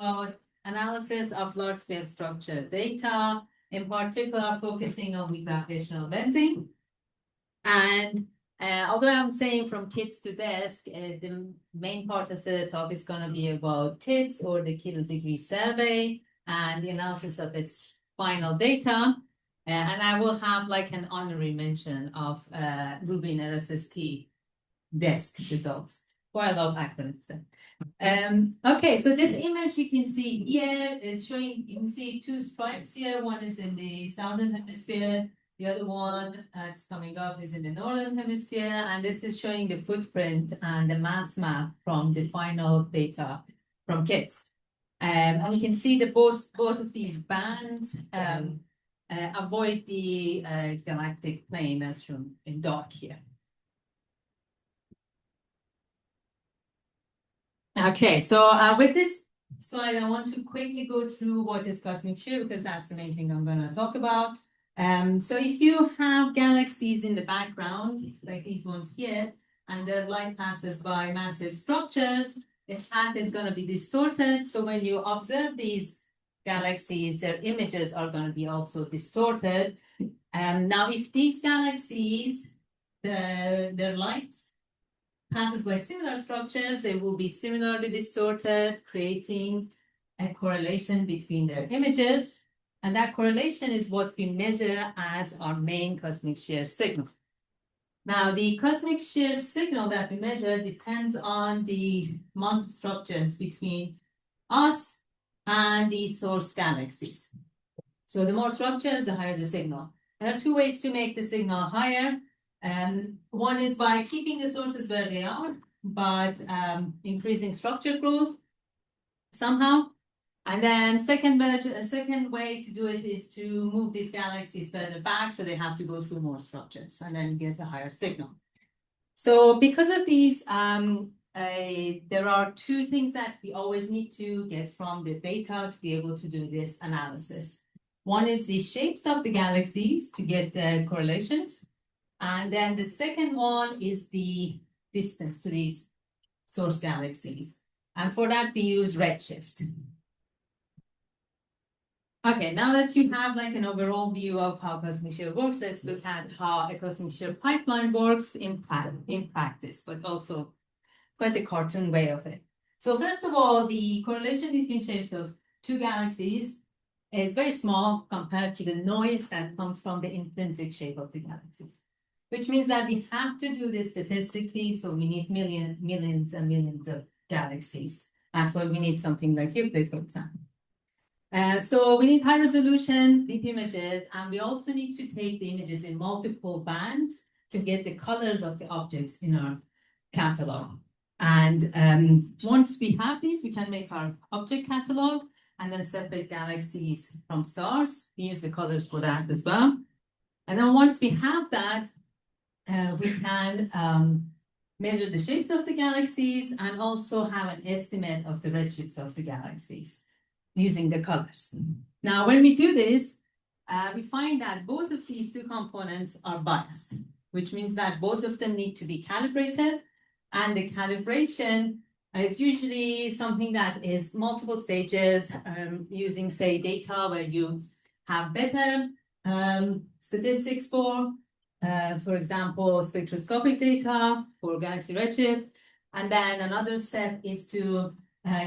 about analysis of large-scale structure data, in particular focusing on gravitational lensing. And although I'm saying from KiDS to DESC, the main part of the talk is going to be about KiDS, or the kilodegree survey, and the analysis of its final data. And I will have like an honorary mention of Rubin LSST DESC results. Quite a lot of acronyms. Okay, so this image you can see here is showing, you can see two stripes here. One is in the southern hemisphere. The other one that's coming up is in the northern hemisphere. And this is showing the footprint and the mass map from the final data from KiDS. And you can see that both of these bands avoid the galactic plane as shown in dark here. Okay, so with this slide, I want to quickly go through what is cosmic shear, because that's the main thing I'm going to talk about. So if you have galaxies in the background, like these ones here, and their light passes by massive structures, the path is going to be distorted. So when you observe these galaxies, their images are going to be also distorted. Now, if these galaxies, their light passes by similar structures, they will be similarly distorted, creating a correlation between their images. And that correlation is what we measure as our main cosmic shear signal. Now, the cosmic shear signal that we measure depends on the amount of structures between us and the source galaxies. So the more structures, the higher the signal. There are two ways to make the signal higher. One is by keeping the sources where they are, but increasing structure growth somehow. And then second way to do it is to move these galaxies further back, so they have to go through more structures, and then get a higher signal. So because of these, there are two things that we always need to get from the data to be able to do this analysis. One is the shapes of the galaxies to get the correlations. And then the second one is the distance to these source galaxies. And for that, we use redshift. Okay, now that you have like an overall view of how cosmic shear works, let's look at how a cosmic shear pipeline works in practice, but also quite a cartoon way of it. So first of all, the correlation between shapes of two galaxies is very small compared to the noise that comes from the intrinsic shape of the galaxies, which means that we have to do this statistically. So we need millions and millions of galaxies. That's why we need something like Euclid, for example. So we need high resolution deep images, and we also need to take the images in multiple bands to get the colors of the objects in our catalog. And once we have these, we can make our object catalog and then separate galaxies from stars. We use the colors for that as well. And then once we have that, we can measure the shapes of the galaxies and also have an estimate of the redshifts of the galaxies using the colors. Now, when we do this, we find that both of these two components are biased, which means that both of them need to be calibrated. And the calibration is usually something that is multiple stages, using, say, data where you have better statistics for example, spectroscopic data for galaxy redshifts. And then another step is to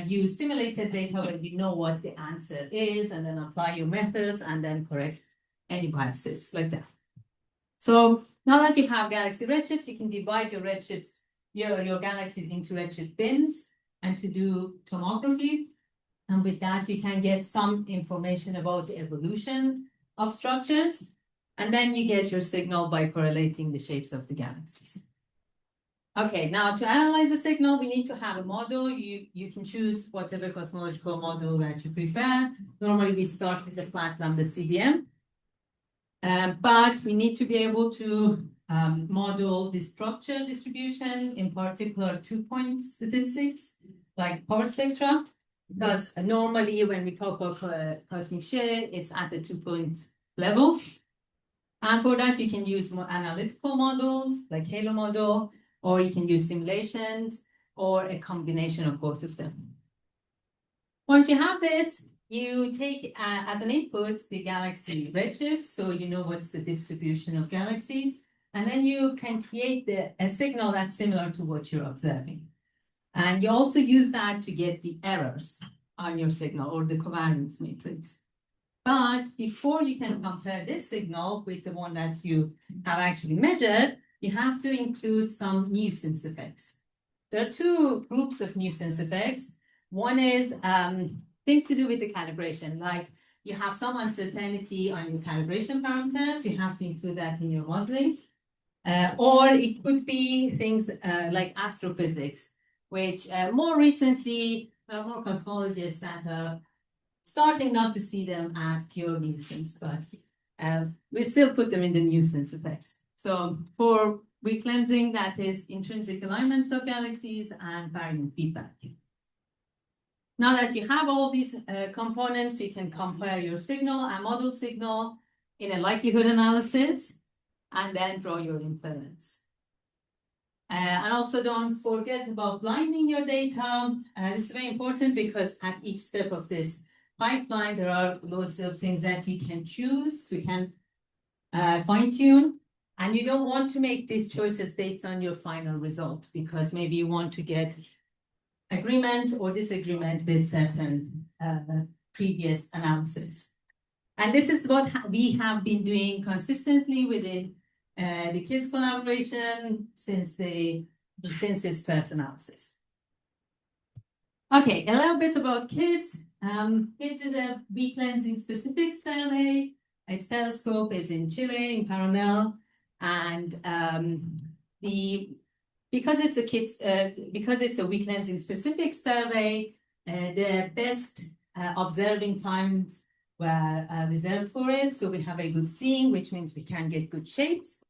use simulated data where you know what the answer is, and then apply your methods and then correct any biases like that. So now that you have galaxy redshifts, you can divide your redshifts, your galaxies into redshift bins, and to do tomography. And with that, you can get some information about the evolution of structures. And then you get your signal by correlating the shapes of the galaxies. Okay, now to analyze the signal, we need to have a model. You can choose whatever cosmological model that you prefer. Normally, we start with the flat lambda CDM. But we need to be able to model the structure distribution, in particular 2-point statistics, like power spectra, because normally when we talk about cosmic shear, it's at the 2-point level. And for that, you can use more analytical models, like Halo model, or you can use simulations, or a combination of both of them. Once you have this, you take as an input the galaxy redshift, so you know what's the distribution of galaxies, and then you can create a signal that's similar to what you're observing. And you also use that to get the errors on your signal or the covariance matrix. But before you can compare this signal with the one that you have actually measured, you have to include some nuisance effects. There are two groups of nuisance effects. One is things to do with the calibration, like you have some uncertainty on your calibration parameters, you have to include that in your modeling. Or it could be things like astrophysics, which more recently, more cosmologists that are starting not to see them as pure nuisance, but we still put them in the nuisance effects. So for recleansing, that is intrinsic alignments of galaxies and baryon feedback. Now that you have all of these components, you can compare your signal and model signal in a likelihood analysis and then draw your inference. And also don't forget about blinding your data. This is very important because at each step of this pipeline, there are loads of things that you can choose, you can fine tune, and you don't want to make these choices based on your final result because maybe you want to get agreement or disagreement with certain previous analysis. And this is what we have been doing consistently within the KiDS collaboration since its first analysis. Okay, a little bit about KiDS. KiDS is a recleansing specific survey. Its telescope is in Chile in parallel, and because it's a recleansing specific survey, the best observing times were reserved for it. So we have a good seeing, which means we can get good shapes.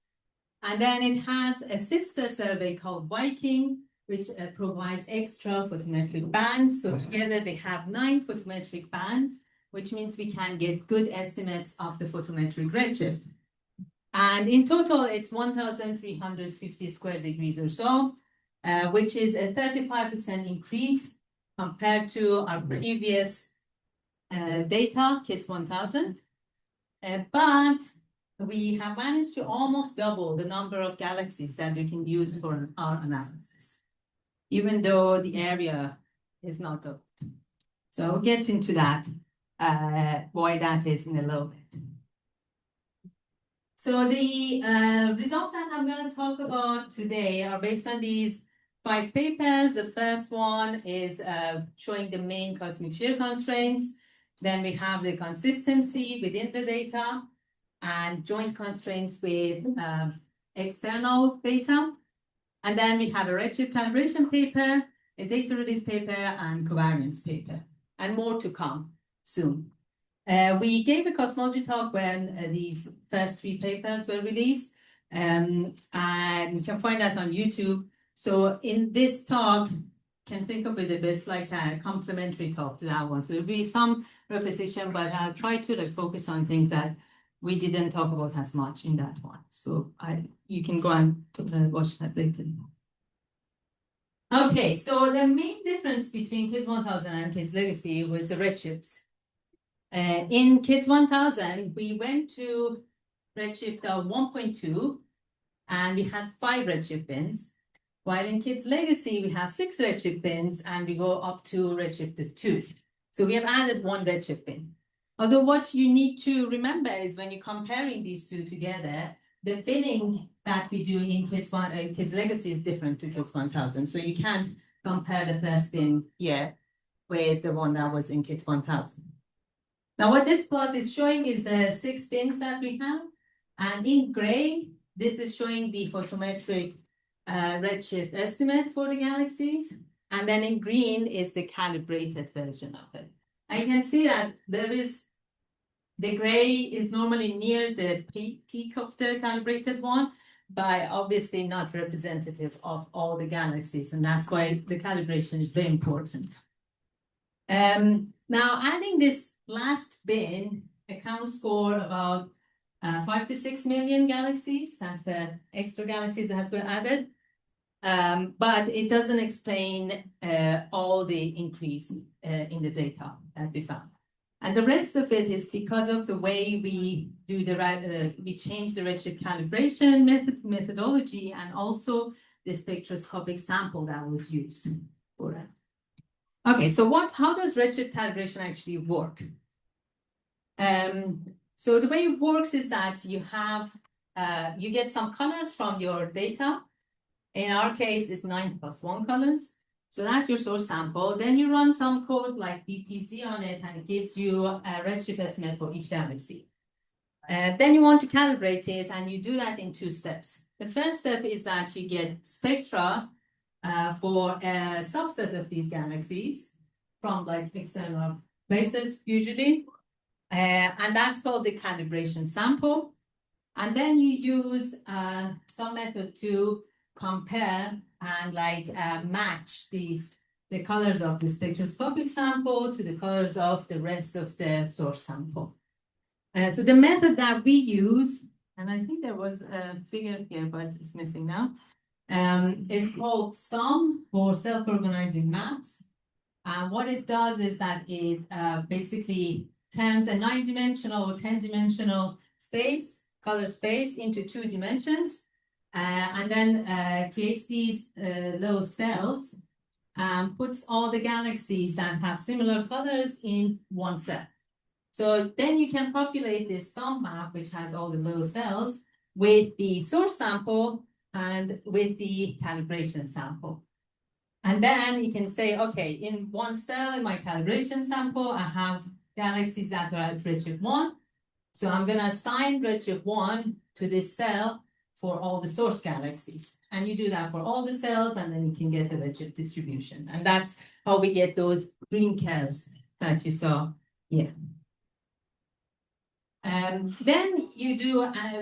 And then it has a sister survey called Viking, which provides extra photometric bands. So together they have 9 photometric bands, which means we can get good estimates of the photometric redshift. And in total, it's 1,350 square degrees or so, which is a 35% increase compared to our previous data, KiDS 1000. But we have managed to almost double the number of galaxies that we can use for our analysis, even though the area is not doubled. So we'll get into that, why that is in a little bit. So the results that I'm going to talk about today are based on these 5 papers. The first one is showing the main cosmic shear constraints. Then we have the consistency within the data and joint constraints with external data. And then we have a redshift calibration paper, a data release paper, and covariance paper, and more to come soon. We gave a cosmology talk when these first 3 papers were released, and you can find that on YouTube. So in this talk, you can think of it a bit like a complementary talk to that one. So there'll be some repetition, but I'll try to focus on things that we didn't talk about as much in that one. So you can go and watch that later. Okay, so the main difference between KiDS 1000 and KiDS Legacy was the redshifts. In KiDS 1000, we went to redshift of 1.2, and we had 5 redshift bins, while in KiDS Legacy, we have 6 redshift bins, and we go up to redshift of 2. So we have added 1 redshift bin. Although what you need to remember is when you're comparing these two together, the binning that we do in KiDS Legacy is different to KiDS 1000. So you can't compare the first bin here with the one that was in KiDS 1000. Now what this plot is showing is the 6 bins that we have. And in gray, this is showing the photometric redshift estimate for the galaxies. And then in green is the calibrated version of it. And you can see that the gray is normally near the peak of the calibrated one, but obviously not representative of all the galaxies. And that's why the calibration is very important. Now, adding this last bin accounts for about 5 to 6 million galaxies. That's the extra galaxies that has been added. but it doesn't explain all the increase in the data that we found. And the rest of it is because of the way we do we change the redshift calibration methodology and also the spectroscopic sample that was used for it. Okay, so how does redshift calibration actually work? So the way it works is that you have, you get some colors from your data. In our case, it's 9+1 colors. So that's your source sample. Then you run some code like BPZ on it, and it gives you a redshift estimate for each galaxy. Then you want to calibrate it, and you do that in 2 steps. The first step is that you get spectra for a subset of these galaxies from like external places usually. And that's called the calibration sample. And then you use some method to compare and match the colors of the spectroscopic sample to the colors of the rest of the source sample. So the method that we use, and I think there was a figure here, but it's missing now, is called SUM, for self-organizing maps. And what it does is that it basically turns a 9-dimensional or 10-dimensional space, color space, into 2 dimensions, and then creates these little cells and puts all the galaxies that have similar colors in one cell. So then you can populate this SUM map, which has all the little cells, with the source sample and with the calibration sample. And then you can say, okay, in one cell in my calibration sample, I have galaxies that are at redshift 1. So I'm going to assign redshift 1 to this cell for all the source galaxies. And you do that for all the cells, and then you can get the redshift distribution. And that's how we get those green curves that you saw here. Then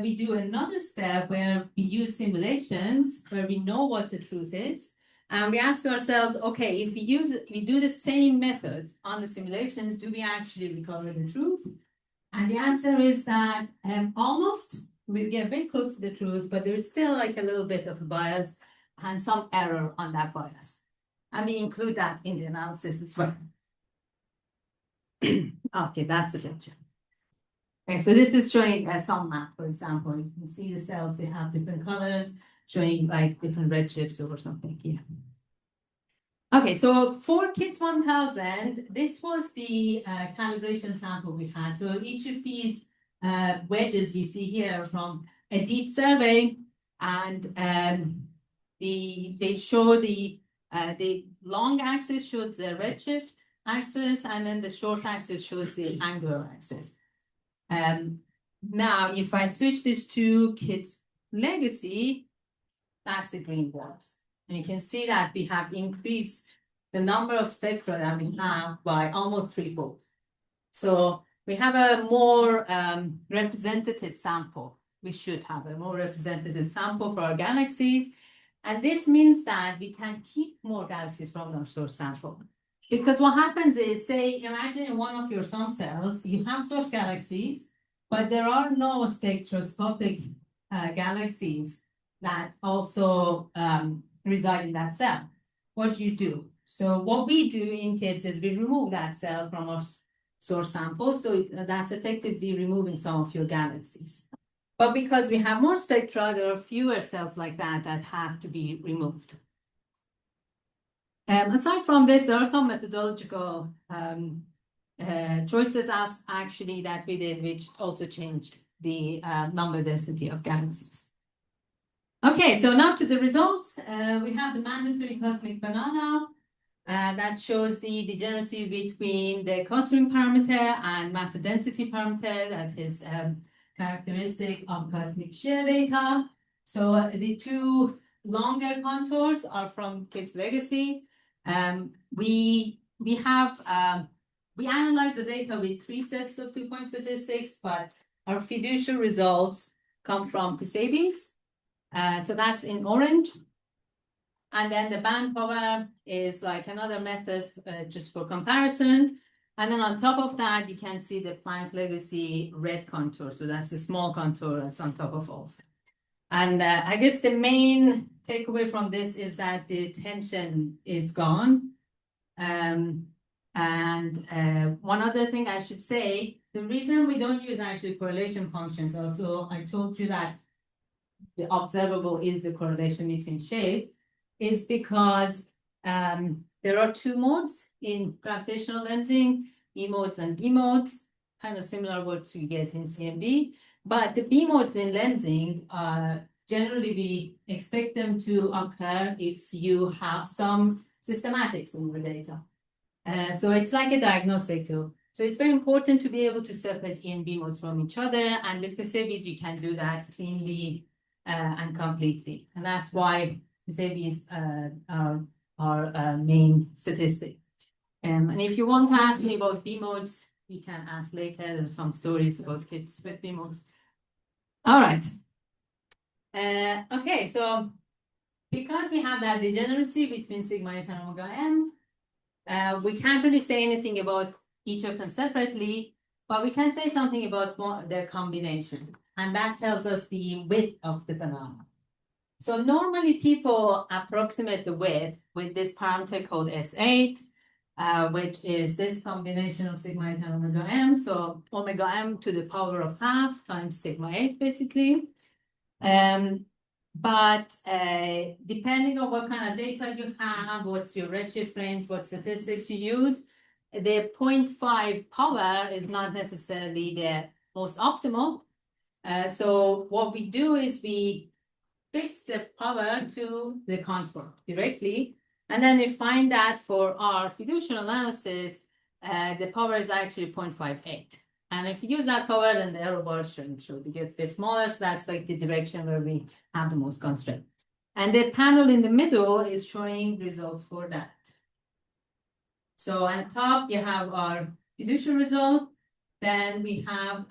we do another step where we use simulations, where we know what the truth is. And we ask ourselves, okay, if we do the same method on the simulations, do we actually recover the truth? And the answer is that almost we get very close to the truth, but there is still like a little bit of a bias and some error on that bias. And we include that in the analysis as well. Okay, that's a picture. Okay, so this is showing a SUM map, for example. You can see the cells, they have different colors, showing like different redshifts or something here. Okay, so for KiDS 1000, this was the calibration sample we had. So each of these wedges you see here from a deep survey, and they show the long axis shows the redshift axis, and then the short axis shows the angular axis. Now, if I switch this to KiDS Legacy, that's the green ones. And you can see that we have increased the number of spectra that we have by almost 3-fold. So we have a more representative sample. We should have a more representative sample for our galaxies. And this means that we can keep more galaxies from our source sample. Because what happens is, say, imagine in one of your SUM cells, you have source galaxies, but there are no spectroscopic galaxies that also reside in that cell. What do you do? So what we do in KiDS is we remove that cell from our source sample. So that's effectively removing some of your galaxies. But because we have more spectra, there are fewer cells like that that have to be removed. Aside from this, there are some methodological choices actually that we did, which also changed the number density of galaxies. Okay, so now to the results. We have the mandatory cosmic banana that shows the degeneracy between the clustering parameter and matter density parameter that is characteristic of cosmic shear data. So the 2 longer contours are from KiDS Legacy. We analyze the data with 3 sets of 2-point statistics, but our fiducial results come from Kusabi's. So that's in orange. And then the band power is like another method just for comparison. And then on top of that, you can see the Planck Legacy red contour. So that's a small contour that's on top of all of them. And I guess the main takeaway from this is that the tension is gone. And one other thing I should say, the reason we don't use actually correlation functions, although I told you that the observable is the correlation between shapes, is because there are two modes in gravitational lensing, E modes and B modes, kind of similar what you get in CMB. But the B modes in lensing, generally we expect them to occur if you have some systematics in the data. So it's like a diagnostic tool. So it's very important to be able to separate E and B modes from each other. And with Casabi's, you can do that cleanly and completely. And that's why Casabi's are our main statistic. And if you want to ask me about B modes, you can ask later. There's some stories about kids with B modes. All right. Okay, so because we have that degeneracy between sigma 8 and omega m, we can't really say anything about each of them separately, but we can say something about their combination. And that tells us the width of the banana. So normally people approximate the width with this parameter called S8, which is this combination of sigma 8 and omega m. So omega m to the power of half times sigma 8, basically. But depending on what kind of data you have, what's your redshift range, what statistics you use, the 0.5 power is not necessarily the most optimal. So what we do is we fix the power to the contour directly, and then we find that for our fiducial analysis, the power is actually 0.58. And if you use that power, then the error bar should get a bit smaller. So that's like the direction where we have the most constraint. And the panel in the middle is showing results for that. So on top, you have our fiducial result. Then we have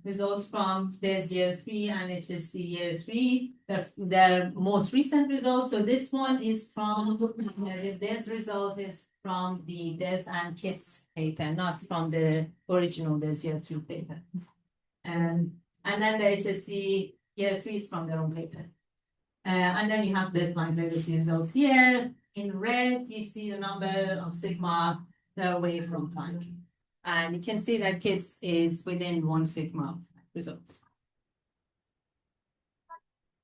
results from DESC year 3 and HSC year 3. Their most recent results. So this one is from, the DESC result is from the DESC and KiDS paper, not from the original DESC year 3 paper. And then the HSC year 3 is from their own paper. And then you have the Planck legacy results here. In red, you see the number of sigma that are away from Planck. And you can see that KiDS is within 1 sigma results.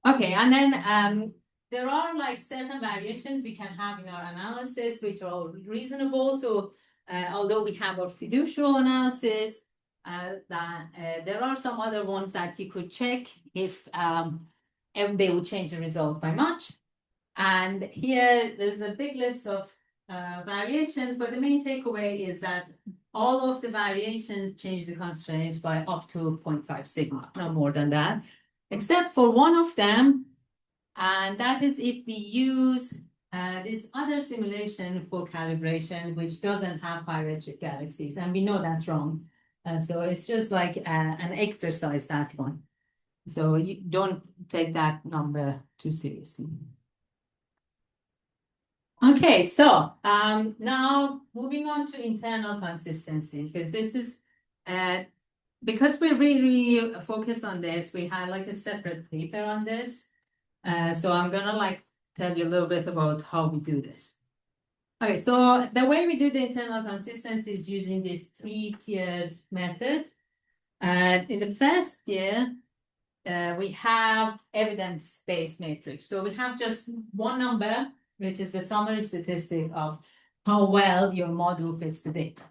Okay, and then there are like certain variations we can have in our analysis, which are all reasonable. So although we have our fiducial analysis, there are some other ones that you could check if they would change the result by much. And here there's a big list of variations, but the main takeaway is that all of the variations change the constraints by up to 0.5 sigma, no more than that, except for one of them, and that is if we use this other simulation for calibration, which doesn't have high redshift galaxies, and we know that's wrong. So it's just like an exercise, that one. So you don't take that number too seriously. Okay, so now moving on to internal consistency, because this is, because we're really focused on this, we had like a separate paper on this. So I'm gonna like tell you a little bit about how we do this. Okay, so the way we do the internal consistency is using this 3-tiered method. In the first tier, we have evidence-based matrix. So we have just one number, which is the summary statistic of how well your model fits the data,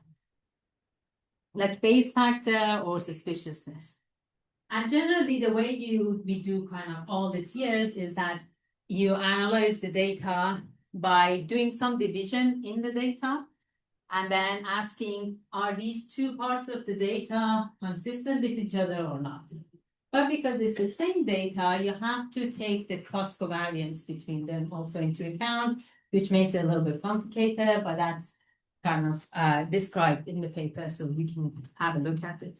like Bayes factor or suspiciousness. And generally, the way we do kind of all the tiers is that you analyze the data by doing some division in the data and then asking, are these two parts of the data consistent with each other or not? But because it's the same data, you have to take the cross covariance between them also into account, which makes it a little bit complicated, but that's kind of described in the paper, so you can have a look at it.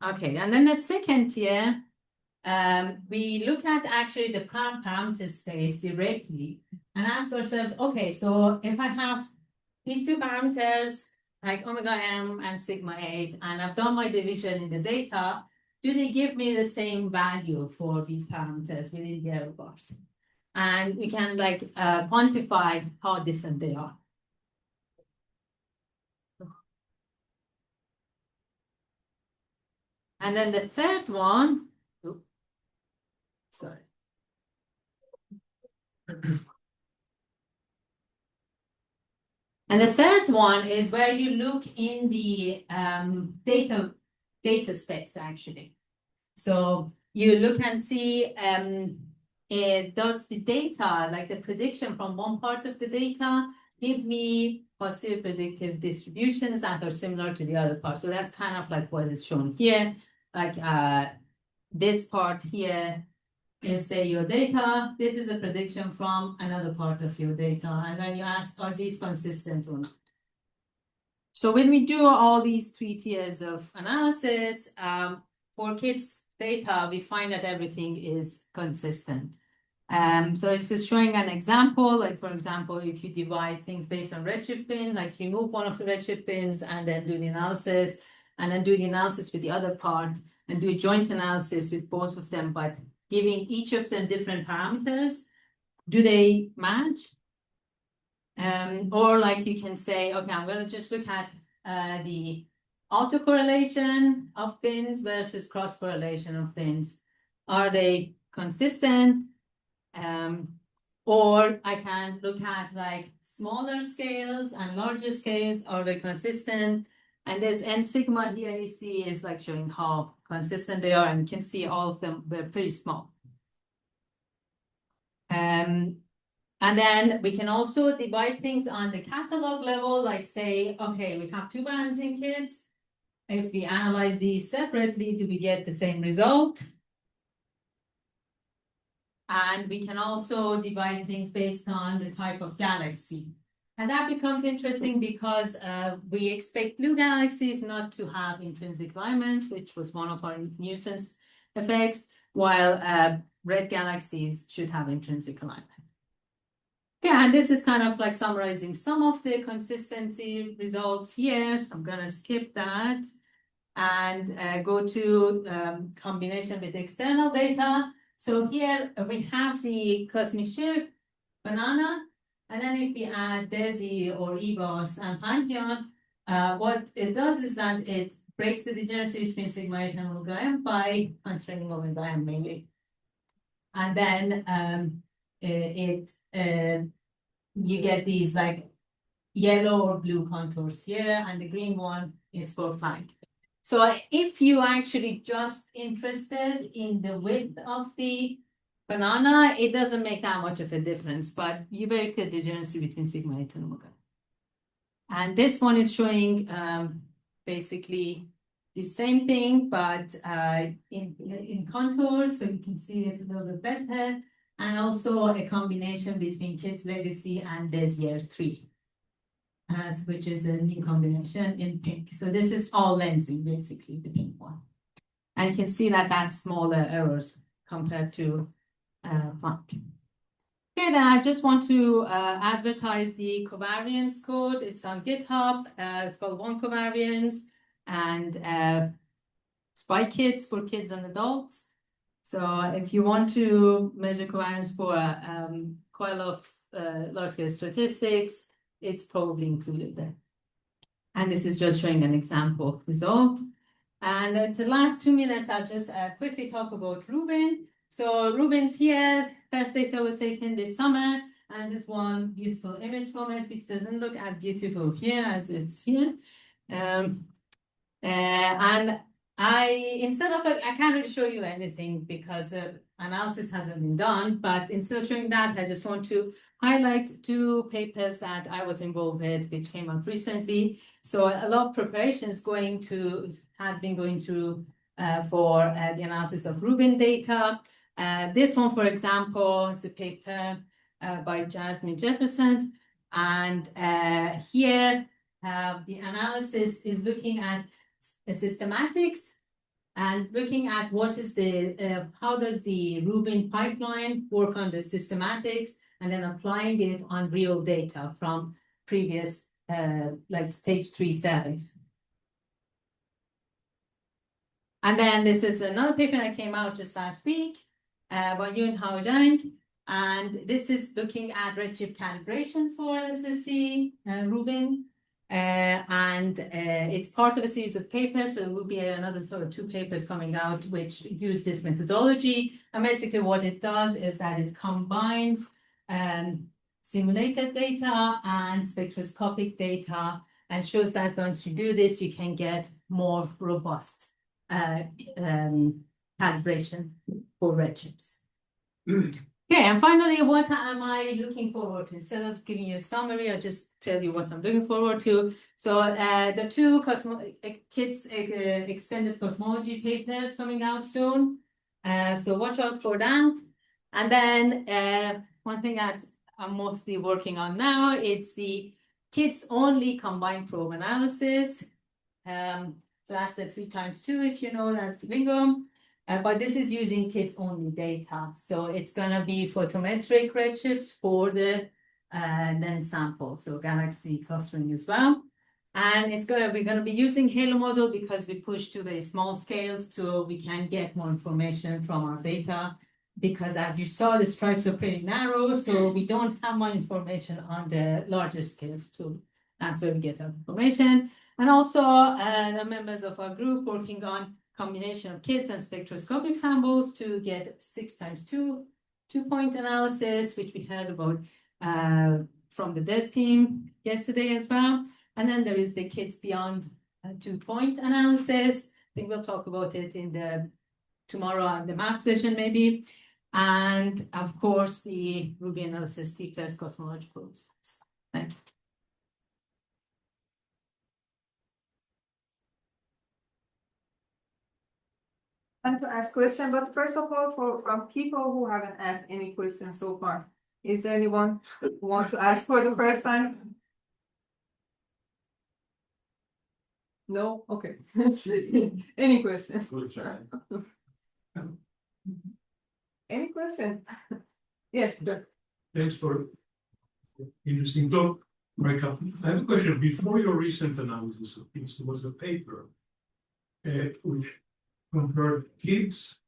Okay, and then the second tier, we look at actually the parameter space directly and ask ourselves, okay, so if I have these two parameters, like omega m and sigma 8, and I've done my division in the data, do they give me the same value for these parameters within the error bars? And we can like quantify how different they are. And then the third one, oops, sorry. And the third one is where you look in the data specs actually. So you look and see does the data, like the prediction from one part of the data, give me positive predictive distributions that are similar to the other part. So that's kind of like what is shown here. Like this part here is say your data. This is a prediction from another part of your data. And then you ask, are these consistent or not? So when we do all these 3 tiers of analysis, for kids' data, we find that everything is consistent. So this is showing an example, like for example, if you divide things based on redshift bin, like remove one of the redshift bins and then do the analysis, and then do the analysis with the other part, and do a joint analysis with both of them, but giving each of them different parameters, do they match? Or like you can say, okay, I'm going to just look at the autocorrelation of bins versus cross-correlation of bins. Are they consistent? Or I can look at like smaller scales and larger scales. Are they consistent? And this n sigma here you see is like showing how consistent they are, and you can see all of them were pretty small. And then we can also divide things on the catalog level, like say, okay, we have 2 bands in kids. If we analyze these separately, do we get the same result? And we can also divide things based on the type of galaxy. And that becomes interesting because we expect blue galaxies not to have intrinsic alignments, which was one of our nuisance effects, while red galaxies should have intrinsic alignment. Yeah, and this is kind of like summarizing some of the consistency results here. So I'm going to skip that and go to combination with external data. So here we have the cosmic shear banana, and then if we add DESC or EBOS and Pantheon, what it does is that it breaks the degeneracy between sigma 8 and omega m by constraining omega m mainly. And then you get these like yellow or blue contours here, and the green one is for Planck. So if you actually just interested in the width of the banana, it doesn't make that much of a difference, but you break the degeneracy between sigma 8 and omega. And this one is showing basically the same thing, but in contours, so you can see it a little bit better, and also a combination between Kids Legacy and DESC Year 3. Which is a new combination in pink. So this is all lensing, basically, the pink one. And you can see that that's smaller errors compared to Planck. Okay, then I just want to advertise the covariance code. It's on GitHub. It's called One Covariance, and it's by kids, for kids and adults. So if you want to measure covariance for coil of large-scale statistics, it's probably included there. And this is just showing an example result. And the last 2 minutes, I'll just quickly talk about Rubin. So Rubin's here. First data was taken this summer. And this one beautiful image from it, which doesn't look as beautiful here as it's here. And instead of like, I can't really show you anything because the analysis hasn't been done, but instead of showing that, I just want to highlight 2 papers that I was involved with, which came out recently. So a lot of preparations has been going through for the analysis of Rubin data. This one, for example, is a paper by Jasmine Jefferson. And here, the analysis is looking at systematics and looking at what is the, how does the Rubin pipeline work on the systematics, and then applying it on real data from previous like stage 3 surveys. And then this is another paper that came out just last week by Yun Hao Zhang. And this is looking at redshift calibration for LSSD, Rubin. And it's part of a series of papers. So there will be another sort of 2 papers coming out which use this methodology. And basically what it does is that it combines simulated data and spectroscopic data and shows that once you do this, you can get more robust calibration for redshifts. Okay, and finally, what am I looking forward to? Instead of giving you a summary, I'll just tell you what I'm looking forward to. So the 2 KiDS extended cosmology papers coming out soon. So watch out for that. And then one thing that I'm mostly working on now, it's the KiDS only combined probe analysis. So that's the 3 times 2 if you know that lingo. But this is using KiDS only data. So it's going to be photometric redshifts for the dense sample, so galaxy clustering as well. And we're going to be using Halo model because we push to very small scales so we can get more information from our data. Because as you saw, the stripes are pretty narrow, so we don't have much information on the larger scales. So that's where we get our information. And also the members of our group working on combination of KiDS and spectroscopic samples to get 6 times 2 2-point analysis, which we heard about from the DESC team yesterday as well. And then there is the KiDS beyond 2-point analysis. I think we'll talk about it in the tomorrow on the math session maybe. And of course, the Ruby analysis, T plus cosmological results. Thank you. To ask questions, but first of all, from people who haven't asked any questions so far, is there anyone who wants to ask for the first time? No? Okay. Any question? Good try. Any question? Yes. Thanks for interesting talk, Marika. I have a question. Before your recent analysis of KiDS, there was a paper which compared KiDS,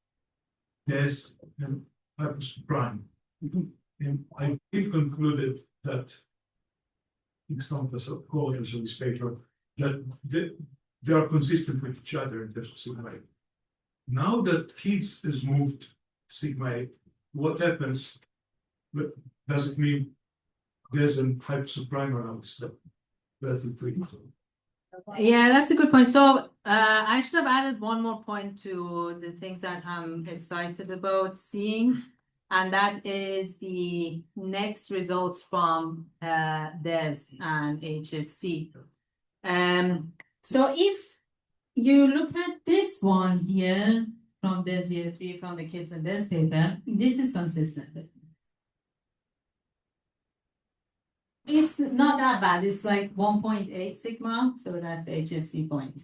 DESC, and Hyperspectral prime. And I concluded that examples of coherence of the spectrum that they are consistent with each other in terms of sigma 8. Now that KiDS has moved sigma 8, what happens? But does it mean there's a Hyperspectral prime analysis that Yeah, that's a good point. So I should have added one more point to the things that I'm excited about seeing, and that is the next results from DESC and HSC. So if you look at this one here from DESC year 3 from the KiDS and DESC paper, this is consistent. It's not that bad. It's like 1.8 sigma, so that's the HSC point.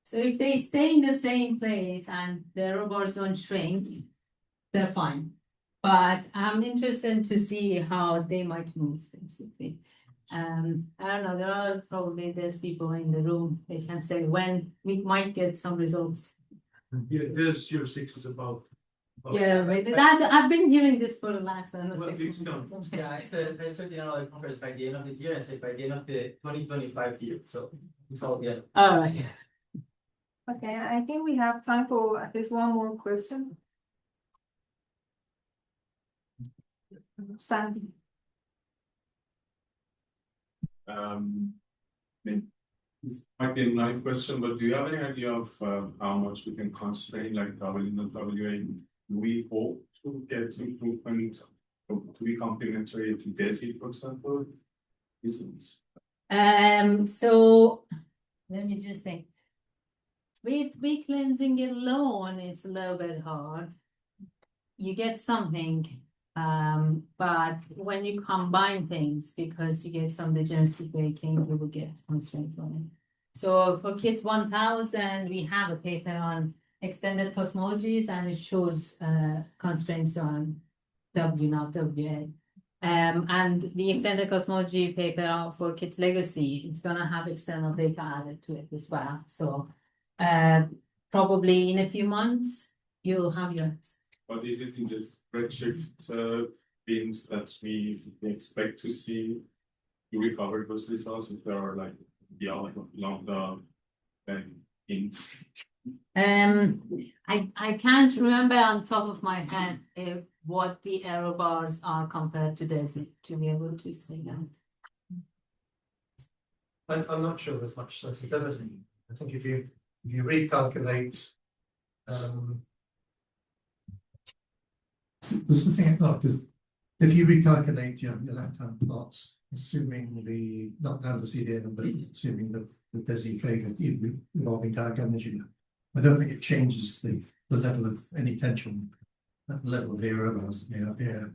So if they stay in the same place and the robots don't shrink, they're fine. But I'm interested to see how they might move, basically. I don't know, there are probably there's people in the room, they can say when we might get some results. Yeah, there's your 6 is about. Yeah, right. I've been hearing this for the last 6 months. Yeah, I said the conference by the end of the year. I said by the end of the 2025 year. So it's all good. All right. Okay, I think we have time for at least one more question. Sandy. This might be a nice question, but do you have any idea of how much we can constrain, like W and WA? We hope to get improvement to be complementary to DESC, for example. So let me just think. With cleansing alone, it's a little bit hard. You get something, but when you combine things, because you get some degeneracy breaking, you will get constraints on it. So for KiDS 1000, we have a paper on extended cosmologies, and it shows constraints on W, not WA. And the extended cosmology paper for KiDS Legacy, it's going to have external data added to it as well. So probably in a few months, you'll have your answer. But is it in the Redshift bins that we expect to see you recover those results if there are like lambda hints? I can't remember on top of my head what the error bars are compared to DESC to be able to say that. I'm not sure there's much sensitivity. I think if you recalculate, There's the thing, because if you recalculate your left-hand plots, assuming not down the CDM, but assuming the DESI favored involving dark energy, I don't think it changes the level of any tension at the level of error bars that we have here.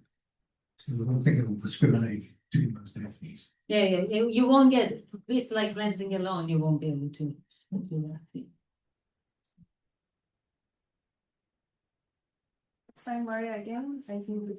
So I don't think it will discriminate between those differences. Yeah, you won't get, it's like lensing alone, you won't be able to do that. Next time, Maria, again, thank you.